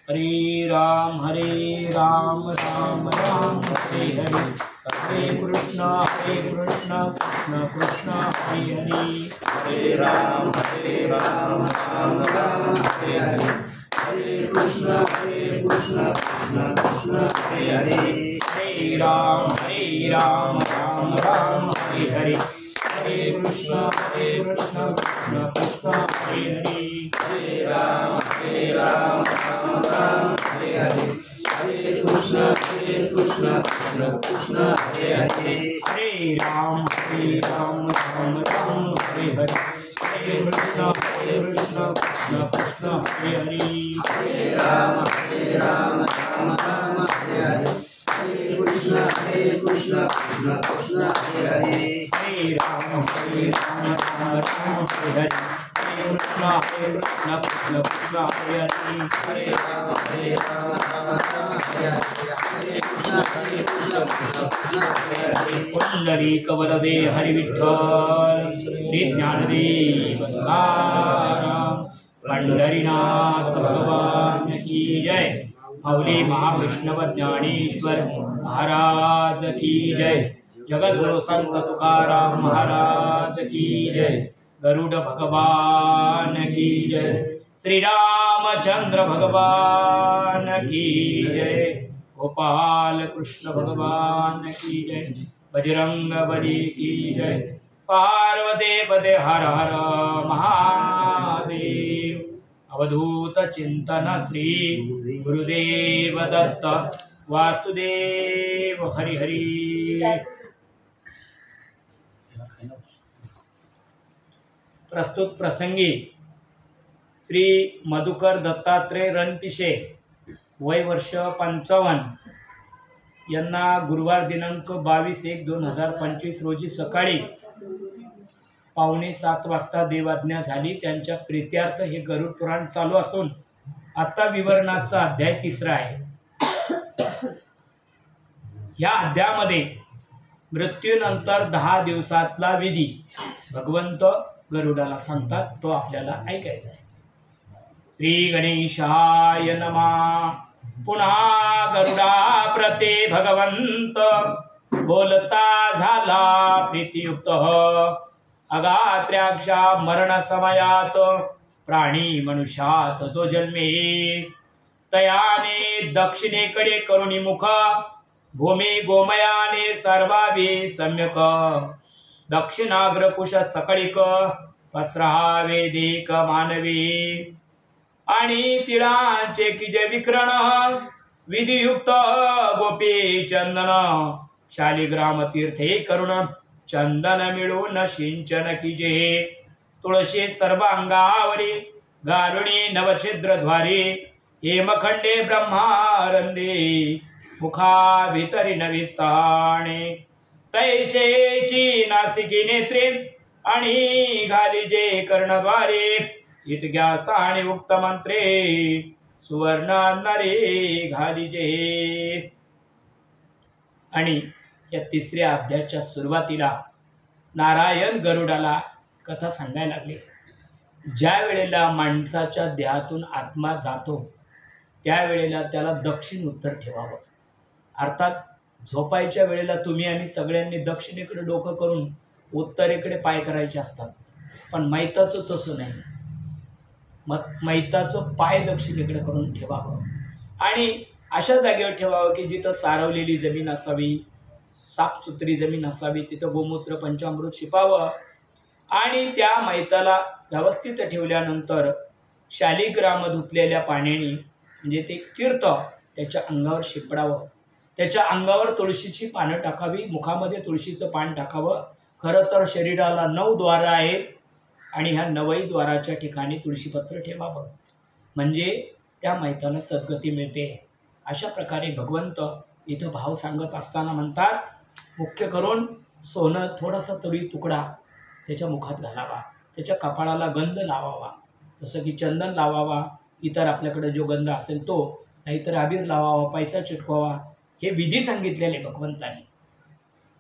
हरे राम राम राम हरे हरे, हरे कृष्ण कृष्ण कृष्ण हरे हरे, हरे राम राम राम हरे हरे, हरे कृष्ण कृष्ण कृष्ण हरे हरे, हरे राम राम राम हरे हरे, हरे कृष्ण कृष्ण कृष्ण हरे हरे, हरे राम राम राम हरे हरे, हरे कृष्ण कृष्ण कृष्ण हरे हरे, हरे राम राम राम हरे हरे, हरे कृष्ण कृष्ण कृष्ण हरे हरे, हरे राम राम राम हरे हरे, हरे कृष्ण कृष्ण कृष्ण हरे हरे, हरे राम राम हरे हरे, हरे कृष्ण कृष्ण कृष्ण हरे हरे, हरे राम राम हरे हरे, हरे कृष्ण कृष्ण हरे हरे, पुंडरीक वरदे हरि विठ्ठल, श्री ज्ञानदेव तुकाराम, पंढरीनाथ भगवान की जय, माऊली महाविष्णव ज्ञानेश्वर महाराज की जय, जगद्गुरु संत तुकाराम महाराज की जय, गरुड भगवान की जय, श्री रामचंद्र भगवान की जय, गोपाल कृष्ण भगवान की जय, बजरंग बली की जय, पार्वती पते हर हर महादेव, अवधूत चिंतन श्री गुरुदेव दत्त वासुदेव हरि हरि। प्रस्तुत प्रसंगी श्री मधुकर दत्तात्रय रणपिसे, वय वर्ष 55, यांना गुरुवार दिनांक 22/1/2025 रोजी सकाळी 6:45 वाजता देवाज्ञा झाली। त्यांच्या प्रीत्यार्थ हे गरुड पुराण चालू असून आता विवरणाचा अध्याय 3 आहे। या अध्यायामध्ये मृत्यूनंतर 10 दिवसातला विधी भगवंत गरुडाला सांगतात, तो आपल्याला ऐकायचा आहे। श्री गणेशाय नमः। पुन्हा गरुडा प्रते भगवंत बोलता झाला प्रीतियुक्त, अगात्र्याक्षा मरण समयात प्राणी मनुष्यात तो जन्मे, तयाने दक्षिणेकडे करुणी मुख भूमी गोमयाने सर्वावी सम्यक, दक्षिणाग्रकुश सकळिक पसरावे देक मानवी, आणि तिळांचे किजे विकरण विधियुक्त गोपी चंदन, शालिग्राम तीर्थे करुण चंदन मिळून सिंचन किजे, तुळशी सर्वांगावरी गारुणी नवछिद्रद्वारी, हेमखंडे ब्रह्मारंदे मुखा भितरी नविस्ताणे, तैशेची नासिकी नेत्रे आणि घालिजे कर्णद्वारे, इतक्या स्थानी उक्त मंत्रे सुवर्ण नरे घालिजे। आणि या 3ऱ्या अध्यायाच्या सुरुवातीला नारायण गरुडाला कथा सांगायला लागले। ज्या वेळेला माणसाच्या देहातून आत्मा जातो त्यावेळेला त्याला दक्षिण उत्तर ठेवावं, अर्थात झोपायच्या वेळेला तुम्ही आम्ही सगळ्यांनी दक्षिणेकडे डोकं करून उत्तरेकडे पाय करायचे असतात, पण मैताचं तसं नाही। मैताचं पाय दक्षिणेकडे करून ठेवावं आणि अशा जागेवर ठेवावं की जिथं सारवलेली जमीन असावी, साफसुथरी जमीन असावी, तिथं गोमूत्र पंचामृत शिपावं आणि त्या मैताला व्यवस्थित ठेवल्यानंतर शालिग्राम धुतलेल्या पाण्याने म्हणजे ते तीर्थ त्याच्या अंगावर शिपडावं, त्याच्या अंगावर तुळशीची पानं टाकावी, मुखामध्ये तुळशीचं पान टाकावं। खरं तर शरीराला 9 द्वार आहेत आणि ह्या 9ही द्वाराच्या ठिकाणी तुळशीपत्र ठेवावं, म्हणजे त्या मैताला सद्गती मिळते। अशा प्रकारे भगवंत इथं भाव सांगत असताना म्हणतात, मुख्य करून सोनं थोडासा तरी तुकडा त्याच्या मुखात घालावा, त्याच्या कपाळाला गंध लावावा, जसं की चंदन लावावा, इतर आपल्याकडे जो गंध असेल तो, नाहीतर अबीर लावावा, पैसा चिटकवावा, हे विधी सांगितलेले भगवंताने।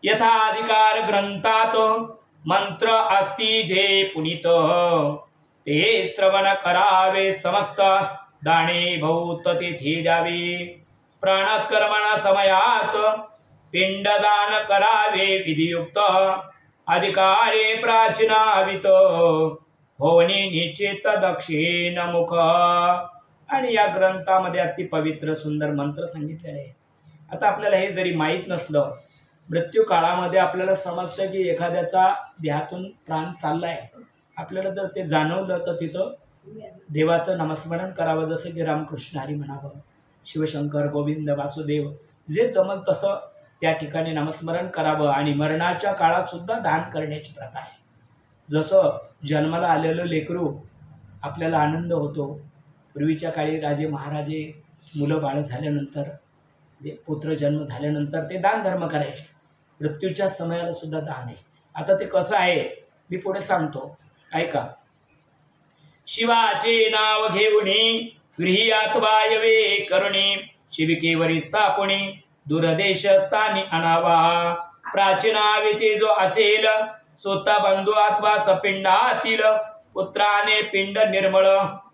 यथा अधिकार ग्रंथात मंत्र अस्ति जे पुनीत, ते श्रवण करावे समस्त दाणे भौत तेथे द्यावे. प्राणात कर्मणा समयात पिंडदान करावे विधियुक्त. अधिकारे प्राचीनावित होणे निश्चित दक्षिण मुख. आणि या ग्रंथामध्ये अति पवित्र सुंदर मंत्र सांगितलेले आहे. आता आपल्याला हे जरी माहीत नसलं, मृत्यू काळामध्ये आपल्याला समजतं की एखाद्याचा देहातून प्राण चाललाय, आपल्याला जर ते जाणवलं तर तिथं देवाचं नामस्मरण करावं. जसं की रामकृष्ण हरी म्हणावं, शिवशंकर गोविंद वासुदेव, जे जमल तसं त्या ठिकाणी नामस्मरण करावं. आणि मरणाच्या काळात सुद्धा दान करण्याची प्रथा आहे. जसं जन्माला आलेलं लेकरू आपल्याला आनंद होतो, पूर्वीच्या काळी राजे महाराजे मुलं बाळ झाल्यानंतर, पुत्र जन्म झाल्यानंतर ते दान धर्म करायचे. मृत्यूच्या समयाला सुद्धा दान आहे. आता ते कसं आहे मी पुढे सांगतो, ऐका. शिवाचे नाव घेऊनी गृहियात वायवे करुणी. शिविकेवरी स्थापुणी दूरदेश स्थानी अनावा. प्राचीनावे ते जो असेल स्वतः बंधू अथवा सपिंडातील. पुत्राने पिंड निर्मळ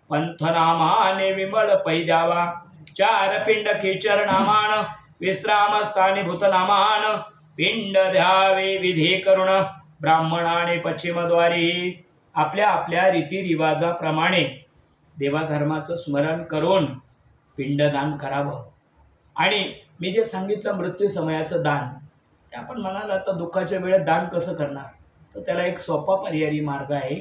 पंथनामाने विमळ पै द्यावा. चार पिंड खेचर नामान विश्राम स्थानी भूतनामान. पिंड द्यावे विधी करुण ब्राह्मणाने पश्चिमद्वारी. आपल्या आपल्या रीतिरिवाजाप्रमाणे देवाधर्माचं स्मरण करून पिंडदान करावं. आणि मी जे सांगितलं मृत्यू समयाचं दान, ते आपण म्हणाला तर दुःखाच्या वेळेत दान कसं करणार, तर त्याला एक सोपा पर्यायी मार्ग आहे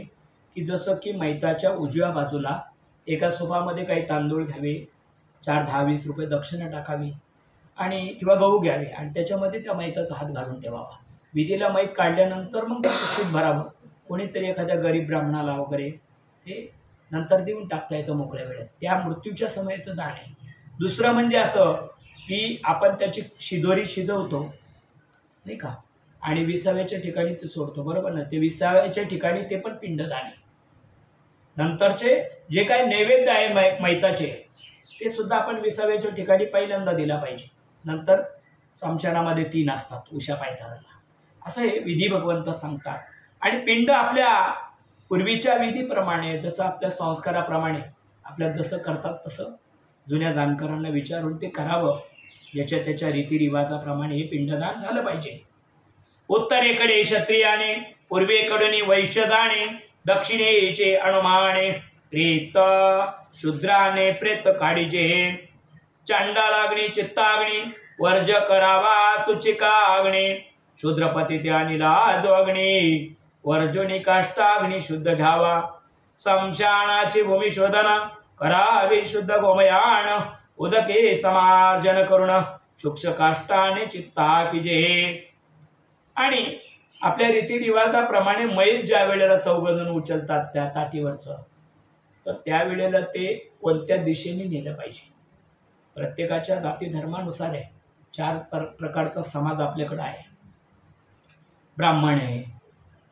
की जसं की मैताच्या उजव्या बाजूला एका सोपामध्ये काही तांदूळ घ्यावे, 4, 10, 20 रुपये दक्षिणा टाकावी आणि किंवा गहू घ्यावे आणि त्याच्यामध्ये त्या मैताचा हात घालून ठेवावा. विधीला मैत काढल्यानंतर मग शीत भरावं. कोणीतरी एखाद्या गरीब ब्राह्मणाला वगैरे ते नंतर देऊन टाकता येतं मोकळ्या वेळेत. त्या मृत्यूच्या समयाचं दान आहे. दुसरं म्हणजे असं की आपण त्याची शिदोरी शिजवतो नाही का, आणि विसाव्याच्या ठिकाणी ते सोडतो, बरोबर ना. ते विसाव्याच्या ठिकाणी ते पण पिंडदान आहे. नंतरचे जे काही नैवेद्य आहे मैताचे ते सुद्धा आपण विसाव्याच्या ठिकाणी पहिल्यांदा दिला पाहिजे. नंतर समशानामध्ये 3 असतात उशा पायथाराला. असं हे विधी भगवंत सांगतात. आणि पिंड आपल्या पूर्वीच्या विधीप्रमाणे, जसं आपल्या संस्काराप्रमाणे आपल्या जसं करतात तसं जुन्या जाणकारांना विचारून ते करावं. याच्या त्याच्या रीतिरिवाजाप्रमाणे हे पिंडदान झालं पाहिजे. उत्तरेकडे क्षत्रियाने, पूर्वेकडून वैश्यदाने, दक्षिणेचे अनुमाने. प्रेत शूद्राने प्रेत काढीजे. चांडालाग्नी चित्ताग्नी वर्ज करावा सुचिकाग्नी. शूद्रपती त्यानी लाज अग्नी वर्जुनी काष्टाग्नी शुद्ध घ्यावा. समशानाची भूमी शोधन करावी शुद्ध गोमयान. उदके समार्जन करुण शुक्ष काष्टाने चित्ता किजे. आणि आपल्या रीतिरिवाजाप्रमाणे मैत ज्या वेळेला चौघजण उचलतात त्या ताटीवरचं, तर त्यावेळेला ते कोणत्या दिशेने नेलं पाहिजे. प्रत्येकाच्या जाती धर्मानुसार आहे. 4 प्रकारचा समाज आपल्याकडे आहे. ब्राह्मण आहे,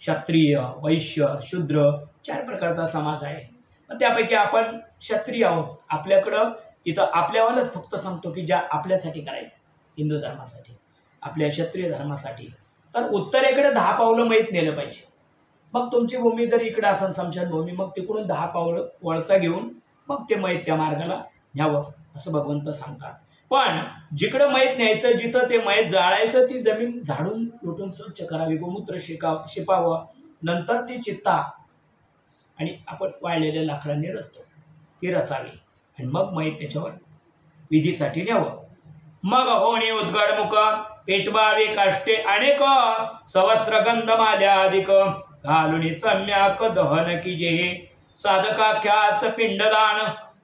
क्षत्रिय, वैश्य, शूद्र, 4 प्रकारचा समाज आहे. मग त्यापैकी आपण क्षत्रिय आहोत. आपल्याकडं इथं आपल्यावालाच फक्त सांगतो की ज्या आपल्यासाठी करायचं, हिंदू धर्मासाठी, आपल्या क्षत्रिय धर्मासाठी, तर उत्तरेकडे 10 पावलं मैत नेलं पाहिजे. मग तुमची भूमी जर इकडे असेल स्मशानभूमी, मग तिकडून 10 पावलं वळसा घेऊन मग ते मैत त्या मार्गाला न्यावं असं भगवंत सांगतात. पण जिकडं मैत न्यायचं, जिथं ते मैत जाळायचं, ती जमीन झाडून लुटून स्वच्छ करावी, गोमूत्र शिपावं. नंतर ती चित्ता आणि आपण वाळलेल्या लाकडांनी रचतो ती रचावी आणि मग मैत त्याच्यावर विधीसाठी न्यावं. मग होणे उद्गडमुख पेटवावे काष्टे अनेक. सहस्र गंधमाल्याधिक घालुनी सम्यक दहन कीजे. साधकाख्यास पिंडदान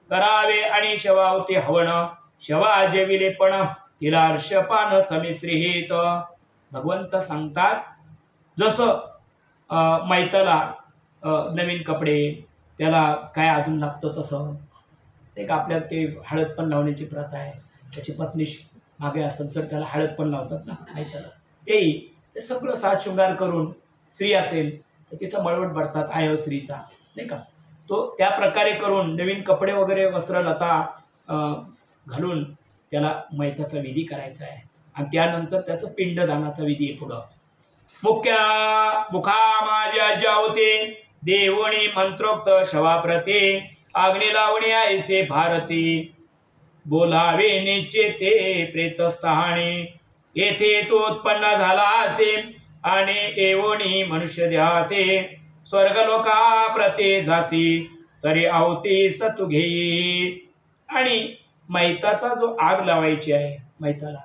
करावे आणि शवावते हवन. शवा जेविले पण तिला अर्षपान समिश्रित. भगवंत सांगतात जसं मैताला नवीन कपडे, त्याला काय अजून लागतं तसं एक आपल्यात ते हळद पण लावण्याची प्रथा आहे. त्याची पत्नी मागे असेल तर त्याला हळद पण लावतात ना मैताला. ते सगळं साज शृंगार करून, स्त्री असेल तर तिचा मळवट भरतात आयव स्त्रीचा नाही का, तो त्या प्रकारे करून नवीन कपडे वगैरे वस्त्रलता घालून त्याला मैताचा विधी करायचा आहे. आणि त्यानंतर त्याचं पिंडदानाचा विधी आहे पुढं. मुख्या मुखा माझ्या जावते देवणी मंत्रोक्त शवाप्रते. अग्नी लावणे ऐसे भारती बोलावे निश्चिते प्रेतस्थाने येथे तो उत्पन्न झाला असे आणि एवोनी मनुष्य ध्यासे स्वर्गलोका प्रते जासी तरी आवती सतु घेई. आणि मैताचा जो आग लावायची आहे मैताला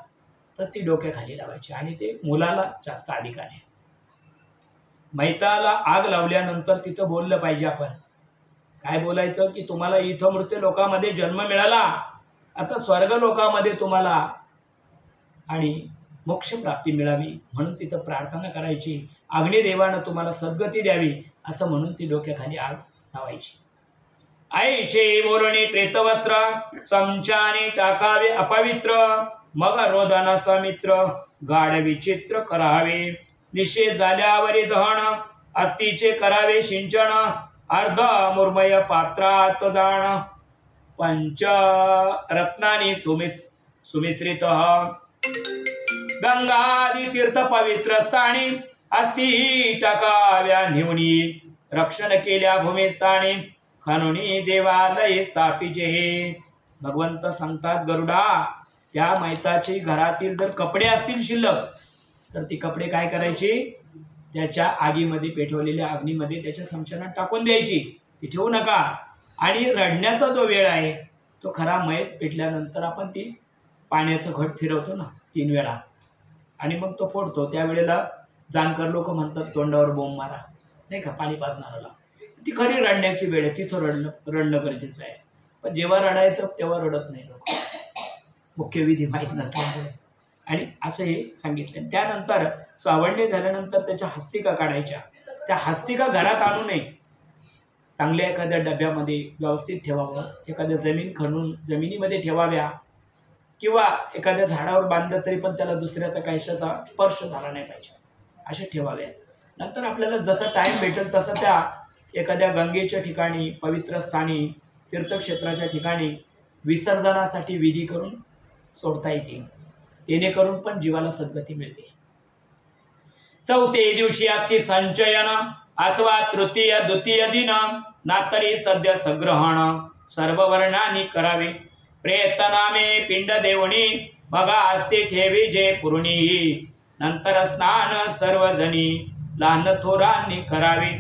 तर ती डोक्याखाली लावायची आणि ते मुलाला जास्त अधिकार आहे. मैताला आग लावल्यानंतर तिथं बोललं पाहिजे आपण काय बोलायचं की तुम्हाला इथं मृत्यू लोकामध्ये जन्म मिळाला आता स्वर्ग लोकामध्ये तुम्हाला आणि मोक्ष प्राप्ती मिळावी म्हणून तिथं प्रार्थना करायची. अग्निदेवानं तुम्हाला सद्गती द्यावी असं म्हणून ती डोक्याखाली आग लावायची. ऐशे बोलणे प्रेतवस्त्र चमच्याने टाकावे अपवित्र मग रोदन समित्र गाढ विचित्र करावे निषेध झाल्यावरी दहन अस्तीचे करावे सिंचन अर्ध मुर्मय पात्रात जाण पंच रत्नानी सुमिश्रित गंगादी तीर्थ पवित्र स्थानी अस्ती टाकाव्या निवणी रक्षण केल्या भूमिस्थानी खनुनी देवालय स्थापिजे. भगवंत सांगतात गरुडा त्या मैताची घरातील जर कपडे असतील शिल्लक तर ती कपडे काय करायची त्याच्या आगीमध्ये पेटवलेल्या अग्नीमध्ये त्याच्या समशनात टाकून द्यायची ती ठेवू नका. आणि रडण्याचा जो वेळ आहे तो खरा मैत पेटल्यानंतर आपण ती पाण्याचं घट फिरवतो ना 3 वेळा आणि मग तो फोडतो त्यावेळेला जाणकार लोक म्हणतात तोंडावर बोंब मारा नाही का पाणी पाजणाराला. ती खरी रडण्याची वेळ आहे तिथं रडणं गरजेचं आहे. पण जेव्हा रडायचं तेव्हा रडत नाही लोक मुख्य विधी माहीत नसल्यामुळे. आणि असं हे सांगितलं. त्यानंतर सावडणे झाल्यानंतर त्याच्या हस्तिका काढायच्या. त्या हस्तिका घरात आणू नये चांगल्या एखाद्या डब्यामध्ये व्यवस्थित ठेवावं. एखाद्या जमीन खणून जमिनीमध्ये ठेवाव्या किंवा एखाद्या झाडावर बांधलं तरी पण त्याला दुसऱ्याचा काहीशाचा स्पर्श झाला नाही पाहिजे असे ठेवाव्या. नंतर आपल्याला जसं टाईम भेटेल तसं त्या एखाद्या गंगेच्या ठिकाणी पवित्र स्थानी तीर्थक्षेत्राच्या ठिकाणी विसर्जनासाठी विधी करून सोडता येतील जेणेकरून पण जीवाला सद्गती मिळते. 4थ्या दिवशी अति संचयन अथवा तृतीय द्वितीय दिन नातरी सद्य सग्रहण सर्व वर्णांनी करावे प्रेतनामे पिंड देवणी बघा असते ठेवी जे पुरणी नंतर स्नान सर्वजणी लहान थोरांनी करावे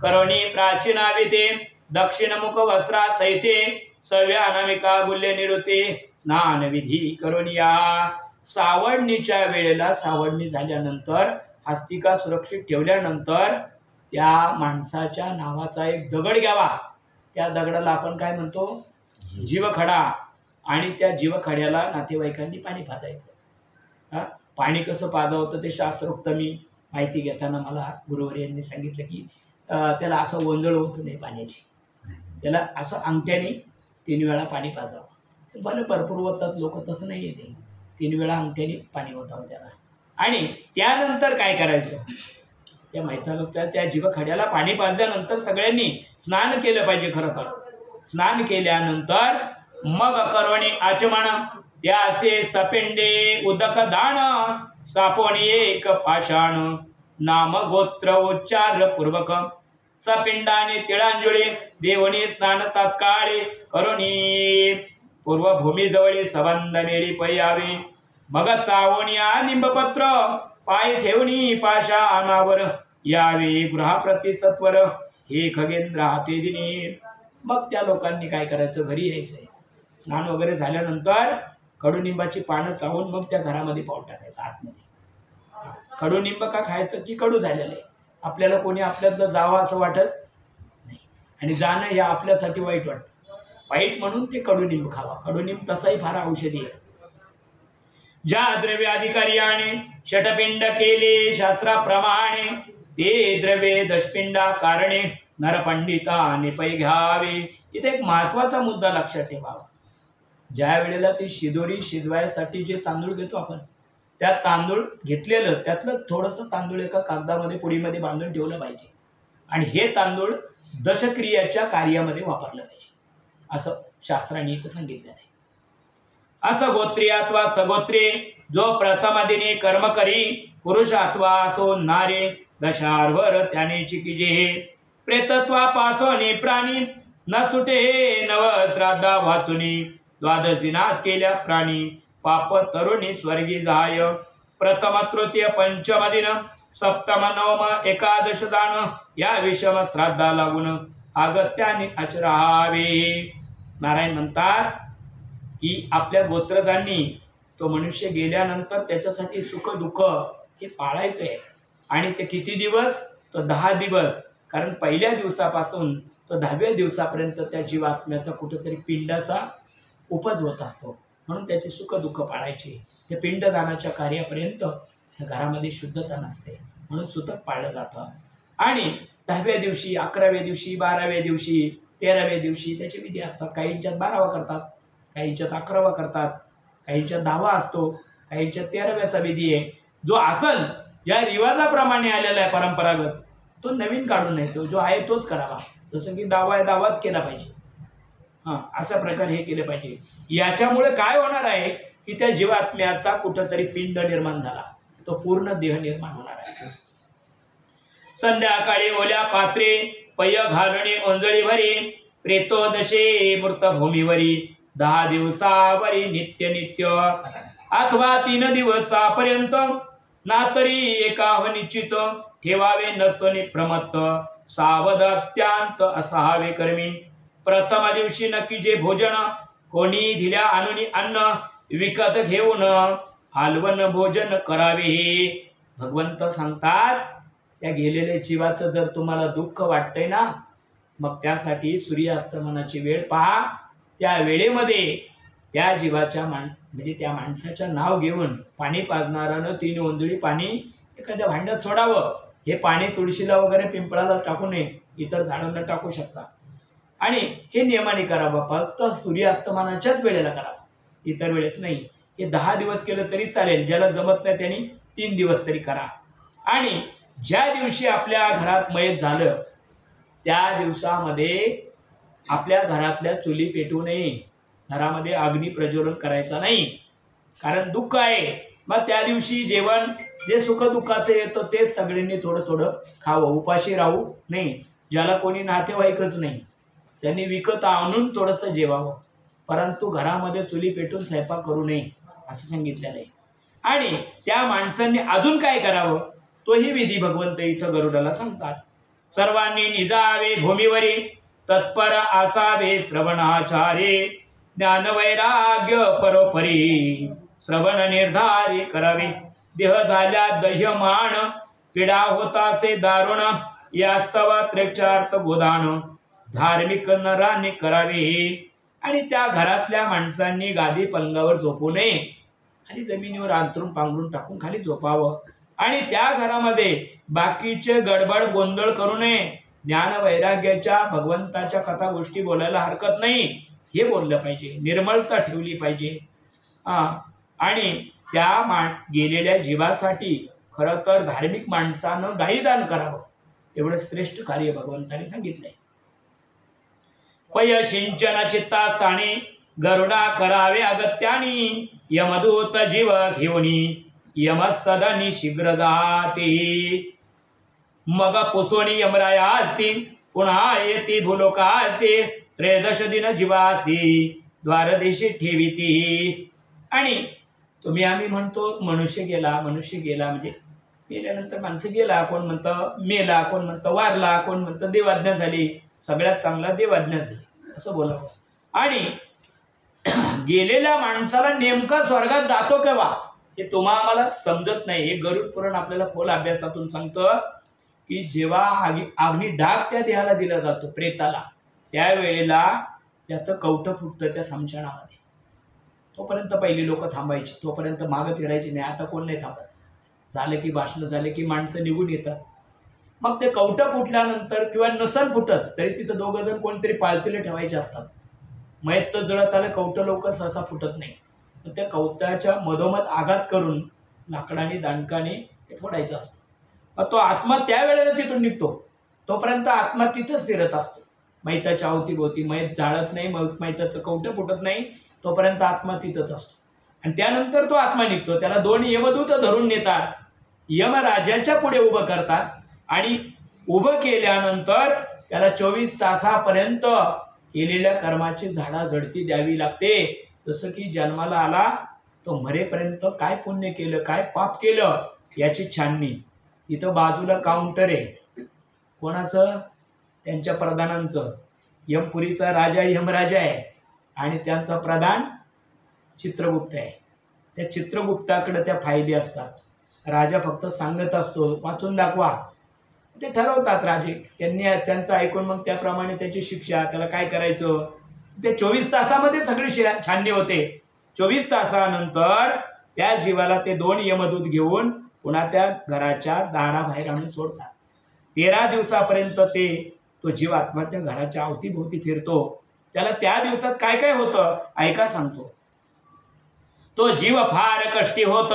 करोणी प्राचीनावी ते दक्षिणमुख वस्त्रा सैते सव्यानामिका बुल्य निरुते स्नान विधी करोनिया. सावडणीच्या वेळेला सावडणी झाल्यानंतर हस्तिका सुरक्षित ठेवल्यानंतर त्या माणसाच्या नावाचा एक दगड घ्यावा. त्या दगडाला आपण काय म्हणतो जीवखडा. आणि त्या जीवखड्याला नातेवाईकांनी पाणी पाजायचं. पाणी कसं पाजावतं ते शास्त्रोक्त मी माहिती घेताना मला गुरुवारी यांनी सांगितलं की त्याला असं ओंजळ होत नाही पाण्याची त्याला असं अंगठ्याने 3 वेळा पाणी पाजावं. बरं भरपूर होतात लोक तसं नाही येते 3 वेळा अंगठ्याने पाणी होतावं त्याला. आणि त्यानंतर काय करायचं त्या मैताला त्या जीवखड्याला पाणी पाजल्यानंतर सगळ्यांनी स्नान केलं पाहिजे. खरं तर स्नान केल्यानंतर मग करोणी आचमन त्यासे सपेंडे उदक दान स्थापोनी एक पाषाण नाम गोत्र उच्चार पूर्वक सपिंडाने तिळांजुळी देवणी स्नान तात्काळी करोनी पूर्वभूमी जवळी सबंध मेळी पयावे मग चावणिया निंबपत्र पाय ठेवणी पाषाणावर यावे गृहाप्रती सत्वर हे खगेंद्र हाते दिनी. मग त्या लोकांनी काय करायचं घरी यायचंय स्नान वगैरे झाल्यानंतर कडुनिंबाची पानं चावून मग त्या घरामध्ये पाऊल टाकायचं आतमध्ये. कडुनिंब का खायचं की कडू झालेलं आहे आपल्याला कोणी आपल्यातलं जावं असं वाटत नाही आणि जाणं हे आपल्यासाठी वाईट वाटतं. वाईट म्हणून ते कडुनिंब खावा. कडुनिंब तसाही फार औषधी आहे. ज्या द्रव्य अधिकार्याने षटपिंड केले शास्त्राप्रमाणे ते द्रव्ये दशपिंडा कारणे नरपंडिताने पै घ्यावे. इथे एक महत्वाचा मुद्दा लक्षात ठेवावा. ज्या वेळेला ती शिदोरी शिजवायसाठी जे तांदूळ घेतो आपण त्या तांदूळ घेतलेलं त्यातलं थोडंसं तांदूळ एका कागदामध्ये पुडीमध्ये बांधून ठेवलं पाहिजे आणि हे तांदूळ दशक्रियाच्या कार्यामध्ये वापरलं पाहिजे असं शास्त्रांनी इथं सांगितलेलं आहे. असं गोत्री अथवा सगोत्री जो प्रथमदिनी कर्म करी पुरुष अथवा असो नारे दशार्वर त्याने चिकिजे प्रेतत्वापासोने प्राणी न सुटे नव श्राद्धा वाचुनी द्वादश दिनात केल्या प्राणी पाप तरुणी स्वर्गी जाय प्रथम तृतीय पंचम दिन सप्तम नवम एकादश दान या विषम श्राद्धा लागून अगत्याने आचरावे. नारायण म्हणतात की आपल्या गोत्रजांनी तो मनुष्य गेल्यानंतर त्याच्यासाठी सुख दुःख हे पाळायचं आहे. आणि ते किती दिवस? तो 10 दिवस. कारण पहिल्या दिवसापासून तो 10व्या दिवसापर्यंत त्या जीवात्म्याचा कुठेतरी पिंडाचा उपज होत असतो. म्हणून त्याचे सुख दुःख पाळायचे. ते पिंडदानाच्या कार्यापर्यंत त्या घरामध्ये शुद्धता नसते, म्हणून सुतक पाळलं जातं. आणि 10व्या दिवशी, 11व्या दिवशी, 12व्या दिवशी, 13व्या दिवशी त्याचे विधी असतात. काहींच्यात 12वा करतात, काहींच्यात 11वा करतात, काहींच्यात 10वा असतो, काहींच्यात 13व्याचा विधी आहे. जो असल ज्या रिवाजाप्रमाणे आलेला आहे परंपरागत, तो नवीन काढू नये, तो जो आहे तोच करावा. जसं की 10वा आहे 10वाच केला पाहिजे. अशा प्रकारे हे केले पाहिजे. याच्यामुळे काय होणार आहे की त्या जीवात्म्याचा कुठंतरी पिंड निर्माण झाला, तो पूर्ण देह निर्माण होणार आहे. संध्याकाळी ओल्या पात्रे पय घालणे ओंजळी भरी प्रेतोदशे मृत भूमीवरी 10 दिवसावरी नित्य नित्य अथवा 3 दिवसापर्यंत ना तरी एकाव निश्चित ठेवावे नसणे प्रमत्त सावध अत्यंत असावे कर्मी. प्रथम दिवशी नक्की जे भोजन कोणी दिल्या आणून अन्न विकत घेऊन हलवण भोजन करावे. भगवंत सांगतात त्या गेलेल्या जीवाचं जर तुम्हाला दुःख वाटतंय ना, मग त्यासाठी सूर्यास्तमनाची वेळ पहा. त्या वेळेमध्ये त्या जीवाच्या म्हणजे त्या माणसाचं नाव घेऊन पाणी पाजणारानं 3 ओंजळी पाणी एखाद्या भांड्यात सोडावं. हे पाणी तुळशीला वगैरे पिंपळाला टाकू नये, इतर झाडांना टाकू शकता. आणि हे नियमाने करावं. फक्त सूर्यास्तमानाच्याच वेळेला करावं, इतर वेळेस नाही. हे 10 दिवस केलं तरी चालेल. ज्याला जमत नाही त्यांनी 3 दिवस तरी करा. आणि ज्या दिवशी आपल्या घरात मयत झालं त्या दिवसामध्ये आपल्या घरातल्या चुली पेटू नये, घरामध्ये अग्नी प्रज्वलन करायचा नाही, कारण दुःख आहे. मग त्या दिवशी जेवण जे सुख दुःखाचं येतं ते सगळ्यांनी थोडं थोडं खावं, उपाशी राहू नाही. ज्याला कोणी नातेवाईकच नाही त्यांनी विकत आणून थोडंसं जेवावं, परंतु घरामध्ये चुली पेटून स्वयंपाक करू नये असं सांगितलेलं आहे. आणि त्या माणसांनी अजून काय करावं तोही विधी भगवंत इथं गरुडाला सांगतात. सर्वांनी निजावे भूमीवरी तत्पर असावे श्रवणाचारे ज्ञान वैराग्य परोपरी श्रवण निर्धारी करावे. देह झाल्या दह्यमान पीडा होतासे दारुण यास्तव त्रेक्षार्थ गोदान धार्मिक नराने करावे. आणि त्या घरातल्या माणसांनी गादी पलंगावर झोपू नये, खाली जमिनीवर अंथरून पांघरून टाकून खाली झोपावं. आणि त्या घरामध्ये बाकीचे गडबड गोंधळ करू नये. ज्ञान वैराग्याच्या भगवंताच्या कथा गोष्टी बोलायला हरकत नाही, हे बोललं पाहिजे. निर्मळता ठेवली पाहिजे. आणि त्या गेलेल्या जीवासाठी खरं तर धार्मिक माणसानं गाईदान करावं, एवढं श्रेष्ठ कार्य भगवंताने सांगितलंय. पय सिंचन चित्तास्थानी गरुडा करावे अगत्यानी यमदूत जीव घेऊनी यमसदनी शीघ्र जाते. मग पुसोनी यमरायासी पुन्हा येती भूलोकासी 13 दिन जीवासी द्वारदेशी ठेविती. आणि आम्ही म्हणतो मनुष्य गेला म्हणजे मेल्यानंतर माणसं गेला, कोण म्हणतं मेला, कोण म्हणतं वारला, कोण म्हणतं देवाज्ञा झाली. सगळ्यात चांगला देवाज्ञा झाली असं बोलावं. आणि गेलेल्या माणसाला नेमका स्वर्गात जातो केव्हा हे आम्हाला समजत नाही. हे गरुड पुराण आपल्याला खोल अभ्यासातून सांगतं की जेव्हा अग्नी डाग त्या देहाला दिला जातो प्रेताला, त्यावेळेला त्याचं कवठं फुटतं त्या समशानामध्ये. तोपर्यंत पहिली लोक थांबायची, तोपर्यंत मागं फिरायची नाही. आता कोण नाही थांबत. झालं की भाषण झाले की माणसं निघून येतात. मग ते कवठं फुटल्यानंतर किंवा नसल फुटत तरी तिथं 2 जण कोणतरी पाळतीले ठेवायचे असतात. मयत तर जळत आलं, कवठं लवकर सहसा फुटत नाही. तर त्या कवट्याच्या मधोमध आघात करून लाकडाने दांडकाने ते फोडायचं असतं. मग तो आत्मा त्यावेळेला तिथून निघतो, तोपर्यंत आत्मा तिथंच फिरत असतो मैताच्या अवतीभोवती. मैत जाळत नाही, मैताचं कवठं फुटत नाही, तोपर्यंत आत्मा तिथंच असतो. आणि त्यानंतर तो आत्मा निघतो. त्याला 2 यमदूत धरून नेतात, यमराजाच्या पुढे उभं करतात. आणि उभं केल्यानंतर त्याला 24 तासापर्यंत केलेल्या कर्माची झाडाझडती द्यावी लागते. जसं की जन्माला आला तो मरेपर्यंत काय पुण्य केलं, काय पाप केलं याची छाननी. तिथं बाजूला काउंटर आहे. कोणाचं? त्यांच्या प्रधानांचं. यमपुरीचा राजा यमराजा आहे आणि त्यांचा प्रधान चित्रगुप्त आहे. त्या चित्रगुप्ताकडे त्या फायली असतात. राजा फक्त सांगत असतो वाचून दाखवा. ते ठरवतात राजे. त्यांचं ऐकून मग त्याप्रमाणे त्याची शिक्षा, त्याला काय करायचं ते 24 तासामध्ये सगळी छाननी होते. 24 तासानंतर त्या जीवाला ते 2 यमदूत घेऊन पुन्हा त्या घराच्या दाराबाहेर आणून सोडतात. 13 दिवसापर्यंत तो जीव आत्मा त्या घराच्या अवतीभोवती फिरतो. त्याला त्या दिवसात काय काय होतं ऐका सांगतो. तो जीव फार कष्टी होत,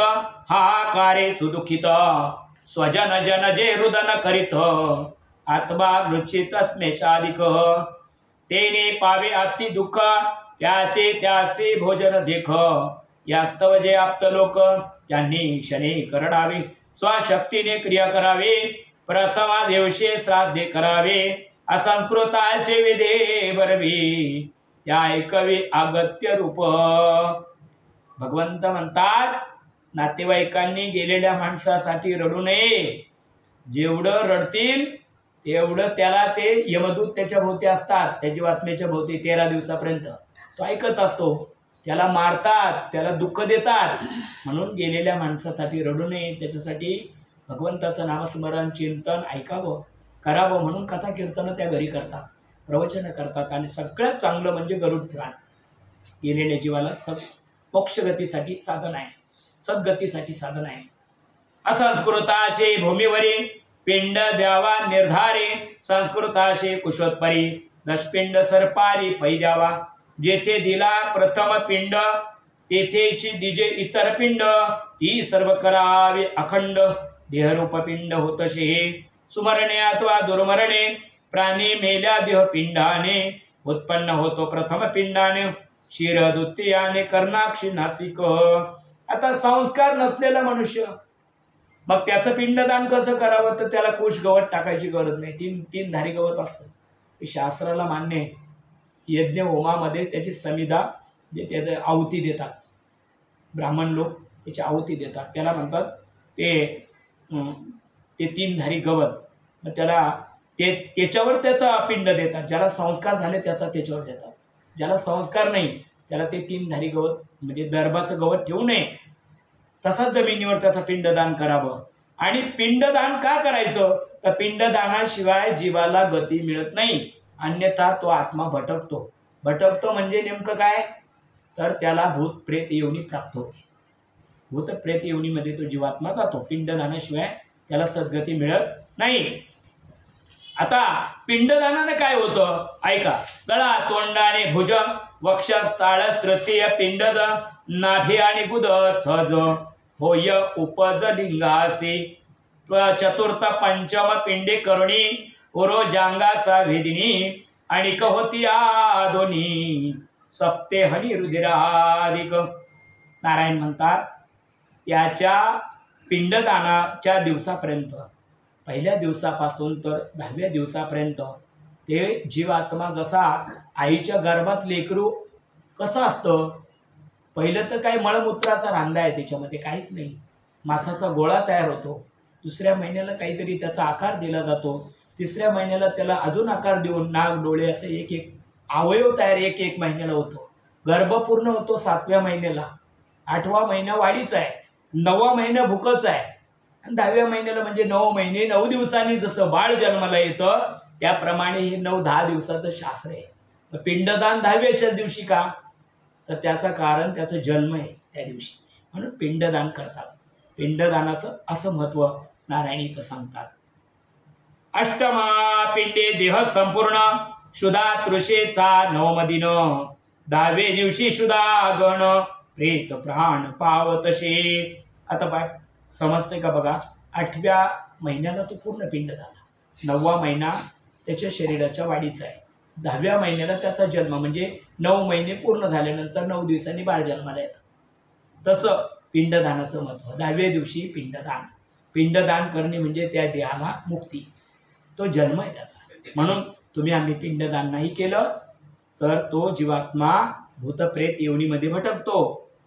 हाहाकारे सुदुखित, स्वजन जन जे रुदन करीत, आत्मा वृच्छित स्मेषाधिक, तेने पावे अति दुःख, त्याचे त्यासे भोजन देख, यास्तव जे आप्त लोक त्यांनी क्षणे करडावे, स्वशक्तीने क्रिया करावे, प्रथमा दिवशी श्राद्धे करावे, असंस्कृताचे विधे बरवी, त्या ऐकवे अगत्य रूप. भगवंत म्हणतात नातेवाईकांनी गेलेल्या माणसासाठी रडू नये. जेवढं रडतील तेवढं त्याला ते यमदूत त्याच्या भोवती असतात, त्याच्या बातम्याच्या भोवती 13 दिवसापर्यंत तो ऐकत असतो. त्याला मारतात, त्याला दुःख देतात. म्हणून गेलेल्या माणसासाठी रडू नये. त्याच्यासाठी भगवंताचं नामस्मरण चिंतन ऐकावं, करावं. म्हणून कथा कीर्तनं त्या घरी करतात, प्रवचनं करतात. आणि सगळ्यात चांगलं म्हणजे गरुड पुराण. गेलेल्या जीवाला मोक्षगतीसाठी साधन आहे, सद्गतीसाठी साधन आहे. असंस्कृताशे भूमीवरी पिंड द्यावा निर्धारे, संस्कृताशे कुशोत्परी दशपिंड सरपारी पै द्यावा, जेथे दिला प्रथम पिंड तेथेची दिजे इतर पिंड, ती सर्व करावे अखंड, देहरूप पिंड होतशे सुमरणे अथवा दुर्मरणे, प्राणी मेल्या देह पिंडाने, उत्पन्न होतो प्रथम पिंडाने, शिर द्वितीयाने कर्णाक्षी नासिक. आता संस्कार नसलेला मनुष्य मग त्याचं पिंडदान कसं करावं, तर त्याला कुश गवत टाकायची गरज नाही. तीन धारी गवत असतं, ते शास्त्राला मान्य आहे. यज्ञ होमामध्ये त्याची समिधा जे त्याचं आहुती देतात, ब्राह्मण लोक त्याची आहुती देतात, त्याला म्हणतात ते 3 धारी गवत. मग त्याला त्याच्यावर त्याचा पिंड देतात. ज्याला संस्कार झाले त्याचा त्याच्यावर देतात, ज्याला संस्कार नाही त्याला ते 3 धारी गवत म्हणजे दर्भाचं गवत ठेवू नये, तसाच जमिनीवर त्याचं पिंडदान करावं. आणि पिंडदान का करायचं, तर पिंडदानाशिवाय जीवाला गती मिळत नाही, अन्यथा तो आत्मा भटकतो म्हणजे नेमकं काय, तर त्याला भूत प्रेत योनी प्राप्त होते. भूत प्रेत योनीमध्ये तो जीवात्मा जातो. पिंडदानाशिवाय त्याला सद्गती मिळत नाही. आता पिंडदानाने काय होतं ऐका. गळा तोंडाने भुज, वक्षस्थळ तृतीय पिंडद, नाभी आणि गुद सहज होय उपज लिंगासी, चतुर्थ पंचम पिंडे करुणी, उरोजांगासा भेदिनी, आणि होती या दोन्ही सप्ते हनी रुधिराधिक. नारायण म्हणतात त्याच्या पिंडदानाच्या दिवसापर्यंत, पहिल्या दिवसापासून तर 10व्या दिवसापर्यंत ते जीवात्मा जसा आईच्या गर्भात लेकरू कसं असतं, पहिलं तर काय मळमूत्राचा रांदा आहे, त्याच्यामध्ये काहीच नाही, मांसाचा गोळा तयार होतो. 2ऱ्या महिन्याला काहीतरी त्याचा आकार दिला जातो. 3ऱ्या महिन्याला त्याला अजून आकार देऊन नाक डोळे असे एक अवयव तयार एक महिन्याला होतो. गर्भ पूर्ण होतो 7व्या महिन्याला. 8वा महिना वाढीचा आहे, 9वा महिना भूकच आहे, आणि 10व्या महिन्याला म्हणजे 9 महिने 9 दिवसांनी जसं बाळ जन्माला येतं त्याप्रमाणे हे 9-10 दिवसाचं शास्त्र आहे. पिंडदान 10व्याच्या दिवशी का, तर त्याचं कारण त्याचा जन्म आहे त्या दिवशी, म्हणून पिंडदान करतात. पिंडदानाचं असं महत्त्व नारायणी इथं सांगतात. अष्टमा पिंडे देह संपूर्ण, शुदा तृषेचा 9 दिन, 10व्या दिवशी शुदा गण, प्रेत प्राण पावतशे. आता बाय समजते का बघा. 8व्या महिन्याला तो पूर्ण पिंड झाला, 9वा महिना त्याच्या शरीराच्या वाढीचा आहे, 10व्या महिन्याला त्याचा जन्म म्हणजे 9 महिने पूर्ण झाल्यानंतर 9 दिवसांनी बाळ जन्माला येतं. तसं पिंडदानाचं महत्त्व. 10व्या दिवशी पिंडदान करणे म्हणजे त्या देहाला मुक्ती, तो जन्म आहे त्याचा. म्हणून आम्ही पिंडदान नाही केलं तर तो जीवात्मा भूतप्रेत योनीमध्ये भटकतो.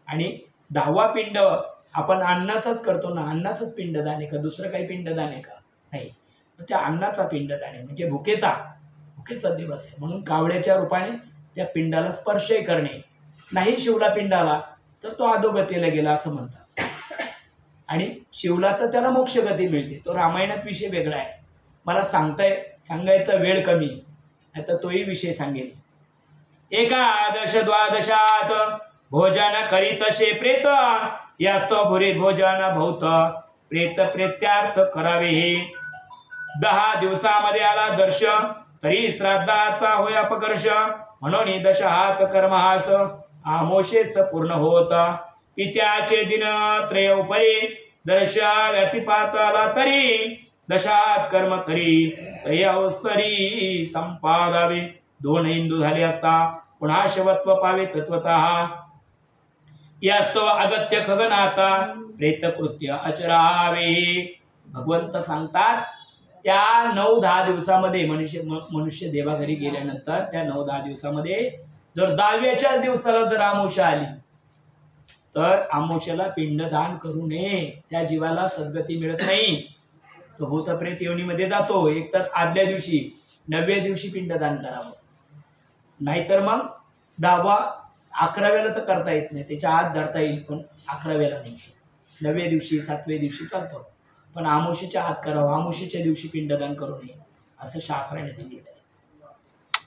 आणि 10वा पिंड आपण अन्नाचाच करतो ना, अन्नाचंच पिंडदान आहे का, दुसरं काही पिंडदान आहे का? नाही. त्या अन्नाचा पिंडदान आहे, म्हणजे भुकेचा दिवस आहे. म्हणून कावड्याच्या रूपाने त्या पिंडाला स्पर्शही करणे. नाही शिवला पिंडाला तर तो अधोगतीला गेला असं म्हणतात. आणि शिवला तर त्याला मोक्षगती मिळते. तो रामायणात विषय वेगळा आहे, मला सांगायचा वेळ कमी, आता तोही विषय सांगेल. एकादश द्वादशात भोजन करीतसे प्रेत, यास्तो भुरी भोजन भौत प्रेत प्रेत्यार्थ करावे. 10 दिवसामध्ये आला दर्श, तरी श्राद्धाचा होय अपकर्ष. म्हणून 10 हात कर्महास आमोशेस पूर्ण होत. पित्याचे दिन त्रय उपरी दर्श व्यतिपातला तरी. 10 हात कर्म करी तयवसरी संपादावे. 2 हिंदू झाले असता पुन्हा शवत्व पावे तत्वतः. यास्तो अगत्य खगनाथा प्रेतकृत्य अचरावे. भगवंत सांगतात त्या 9-10 दिवसामध्ये मनुष्य देवाघरी गेल्यानंतर त्या 9-10 दिवसामध्ये जर 10व्याच्या दिवसाला जर आमोशा आली तर आमोशाला पिंडदान करू नये. त्या जीवाला सद्गती मिळत नाही, तो भूतप्रेत योनीमध्ये जातो. एक तर आदल्या दिवशी 9व्या दिवशी पिंडदान करावं, नाहीतर मग 10वा 11व्याला तर करता येत नाही, त्याच्या आत धरता येईल पण 11व्याला नाही. 9व्या दिवशी 7व्या दिवशी चालतं, पण आमोशीच्या आत करावं. आमोशीच्या दिवशी पिंडदान करू नये असं शास्त्राने सांगितलं.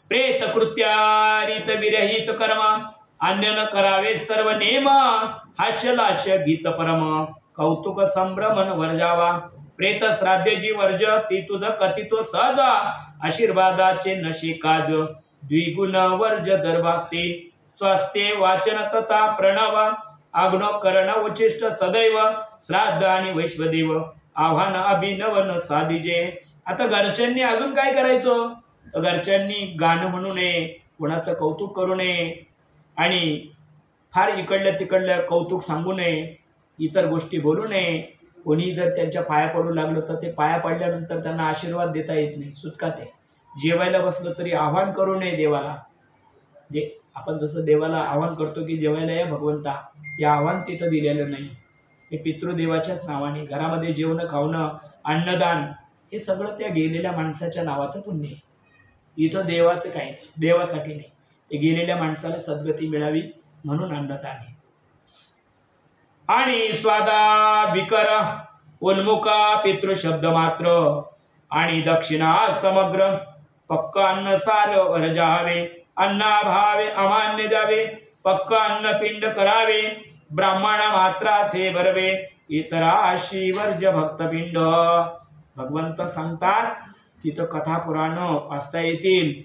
प्रेत कृत्यारित विरहित कर्म अन्य न करावे सर्व नेम. हास्यलास्य गीत परम कौतुक संभ्रमन वर्जावा. प्रेत श्राद्ध जी वर्ज ती तुझ कथितो सहज. आशीर्वादाचे नशे काज द्विगुण वर्ज दरबास्ते. स्वास्ते वाचन तथा प्रणव आग्नो करण उचिष्ट सदैव. श्राद्ध आणि वैश्वदेव आव्हान अभिनवन साधिजे. आता घरच्यांनी अजून काय करायचं, तर घरच्यांनी गाणं म्हणू नये, कोणाचं कौतुक करू नये आणि फार इकडल्या तिकडल्या कौतुक सांगू नये, इतर गोष्टी बोलू नये. कोणी जर त्यांच्या पाया पडू लागलं तर ते पाया पडल्यानंतर त्यांना आशीर्वाद देता येत नाही, सुटकात आहे. जेवायला बसलं तरी आव्हान करू नये देवाला. जे आपण जसं देवाला आव्हान करतो की जेवायला या भगवंता, ते आव्हान तिथं दिलेलं नाही. ते पितृदेवाच्याच नावाने घरामध्ये जेवणं खावणं अन्नदान हे सगळं त्या गेलेल्या माणसाच्या नावाचं पुण्य आहे. इथं देवाचं काही नाही, देवासाठी नाही, ते गेलेल्या माणसाला सद्गती मिळावी म्हणून अन्नदान आहे. आणि स्वादा विकर उन्मुखा पितृशब्द मात्र आणि दक्षिणा समग्र पक्क अन्न सार वर्जावे. अन्नाभावे अमान्य द्यावे पक्क अन्न पिंड करावे. ब्राह्मण मात्रासे भरवे इतराशी वर्ज भक्तपिंड. भगवंत सांगतात तिथं कथा पुराण वाचता येतील.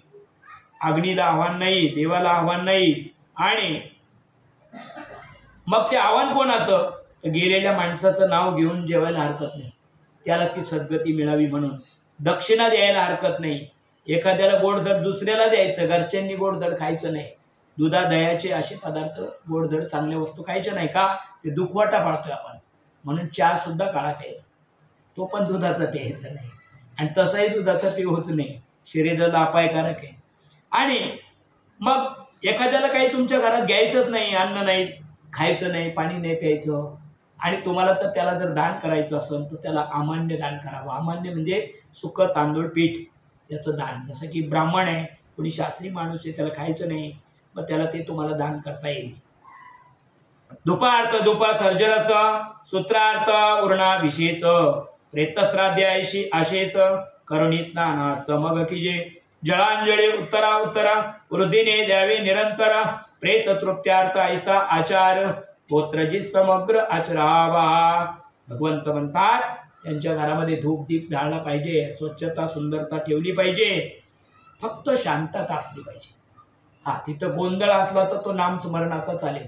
अग्नीला आव्हान नाही, देवाला आव्हान नाही. आणि मग ते आव्हान कोणाचं, तर गेलेल्या माणसाचं नाव घेऊन जेवायला हरकत नाही, त्याला ती सद्गती मिळावी म्हणून. दक्षिणा द्यायला हरकत नाही. एखाद्याला गोडधड दुसऱ्याला द्यायचं, घरच्यांनी गोडधड खायचं नाही. दुधा दह्याचे असे पदार्थ गोडधड चांगल्या वस्तू खायच्या नाही का, ते दुखवाटा पाळतोय आपण. म्हणून चहा सुद्धा काळा प्यायचा, तो पण दुधाचा प्यायचा नाही. आणि तसाही दुधाचा पिऊच नाही, शरीराला अपायकारक आहे. आणि मग एखाद्याला काही तुमच्या घरात घ्यायचंच नाही, अन्न नाही खायचं नाही, पाणी नाही प्यायचं, आणि तुम्हाला तर त्याला जर दान करायचं असेल तर त्याला अमान्य दान करावं. अमान्य म्हणजे सुकं तांदूळ पीठ याचं दान. जसं की ब्राह्मण आहे, कोणी शास्त्री माणूस आहे, त्याला खायचं नाही, मग त्याला ते तुम्हाला दान करता येईल. धुपार्थ धुप सर्जरस सूत्रार्थ उर्णा विशेष. प्रेतश्राद्याशी आशेष करुणी स्नाना समग कीजे. जळांजळे उत्तरा उत्तरा वृद्धीने द्यावे निरंतर. प्रेत तृप्त्यार्थ ऐसा आचार गोत्रजी समग्र आचरावा. भगवंत म्हणतात त्यांच्या घरामध्ये धूप दीप जाळला पाहिजे, स्वच्छता सुंदरता ठेवली पाहिजे, फक्त शांतता असली पाहिजे. हा, तिथं गोंधळ असला तर तो नामस्मरणाचा चालेल,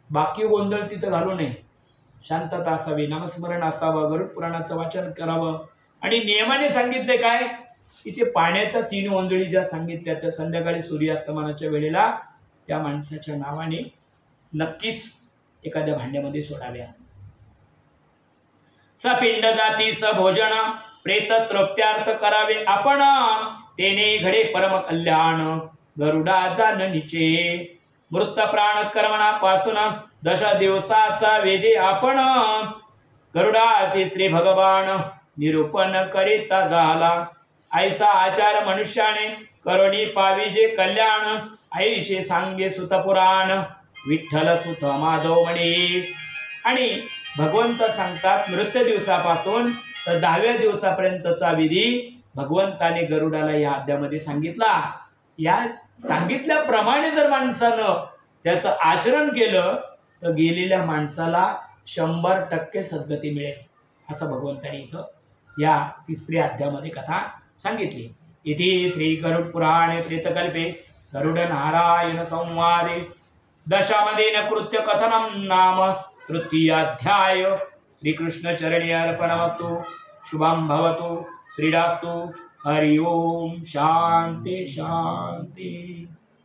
बाकी गोंधळ तिथं घालू नये. शांतता असावी, नामस्मरण असावं, गरुड पुराणाचं वाचन करावं. आणि नियमाने सांगितले काय, इथे पाण्याच्या 3 ओंजळी ज्या सांगितल्या त्या संध्याकाळी सूर्यास्तमानाच्या वेळेला त्या माणसाच्या नावाने नक्कीच एखाद्या भांड्यामध्ये सोडाव्या. सपिंड जाती सभोजन प्रेत तृप्त्यार्थ करावे आपण. तेने घडे परम कल्याण गरुडाचा निचे मृत प्राण कर्मणापासून 10 दिवसाचा वेदी आपण गरुडाचे श्री भगवान निरूपण करीता झाला ऐसा आचार मनुष्याने करुणी पाविजे कल्याण ऐशे सांगे सुत पुराण विठ्ठल सुत माधव म्हणे. आणि भगवंत सांगतात मृत्यू दिवसापासून तर 10व्या दिवसापर्यंतचा विधी भगवंताने गरुडाला या अध्यायामध्ये सांगितला. या सांगितल्याप्रमाणे जर माणसानं त्याचं आचरण केलं तर गेलेल्या माणसाला 100% सद्गती मिळेल असं भगवंताने इथं या 3ऱ्या अध्यायामध्ये कथा सांगितली. इति श्री गरुड पुराणे प्रेतकल्पे गरुड नारायण संवादे दशामदेन कृत्य कथनम नाम 3य श्रीकृष्ण चरणी अर्पणमस्तु. शुभं भवतु श्रीरास्तु. हरि ओम शांति शांति.